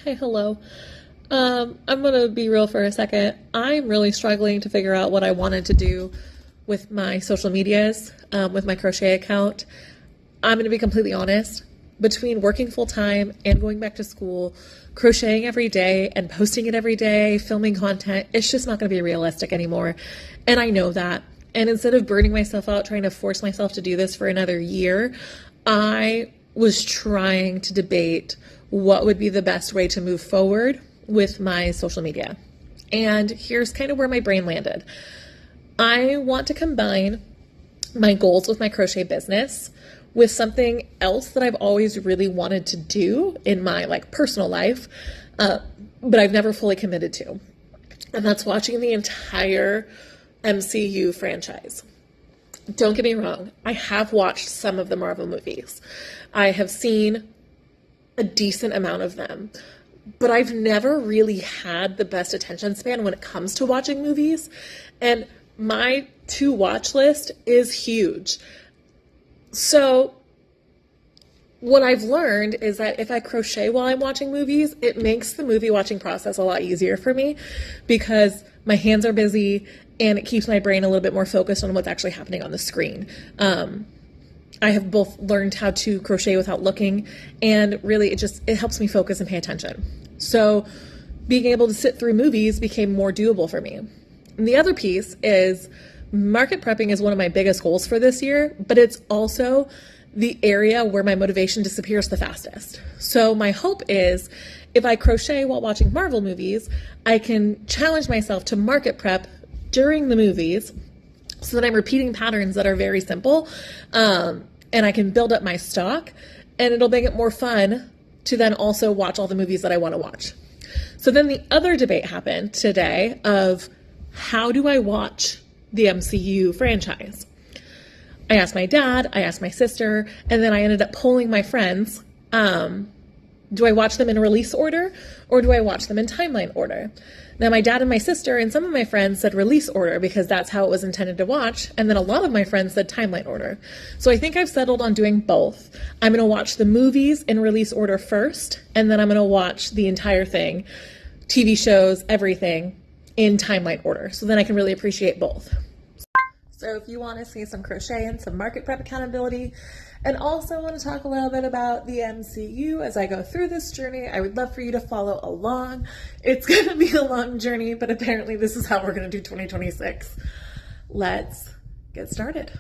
Hey, hello. I'm gonna be real for a second. I'm really struggling to figure out what I wanted to do with my social medias, with my crochet account. I'm gonna be completely honest. Between working full time and going back to school, crocheting every day and posting it every day, filming content, it's just not gonna be realistic anymore. And I know that. And instead of burning myself out trying to force myself to do this for another year, I was trying to debate what would be the best way to move forward with my social media. And here's kind of where my brain landed. I want to combine my goals with my crochet business with something else that I've always really wanted to do in my personal life, but I've never fully committed to. And that's watching the entire MCU franchise. Don't get me wrong, I have watched some of the Marvel movies. I have seen a decent amount of them, but I've never really had the best attention span when it comes to watching movies. And my to watch list is huge. So what I've learned is that if I crochet while I'm watching movies, it makes the movie watching process a lot easier for me because my hands are busy and it keeps my brain a little bit more focused on what's actually happening on the screen. I have both learned how to crochet without looking, and really it helps me focus and pay attention. So being able to sit through movies became more doable for me. And the other piece is market prepping is one of my biggest goals for this year, but it's also the area where my motivation disappears the fastest. So my hope is if I crochet while watching Marvel movies, I can challenge myself to market prep during the movies so that I'm repeating patterns that are very simple, and I can build up my stock, and it'll make it more fun to then also watch all the movies that I want to watch. So then the other debate happened today of how do I watch the MCU franchise? I asked my dad, I asked my sister, and then I ended up polling my friends. Do I watch them in release order or do I watch them in timeline order? Now, my dad and my sister and some of my friends said release order because that's how it was intended to watch. And then a lot of my friends said timeline order. So I think I've settled on doing both. I'm going to watch the movies in release order first, and then I'm going to watch the entire thing, TV shows, everything in timeline order. So then I can really appreciate both. So if you want to see some crochet and some market prep accountability, and also want to talk a little bit about the MCU as I go through this journey, I would love for you to follow along. It's going to be a long journey, but apparently this is how we're going to do 2026. Let's get started.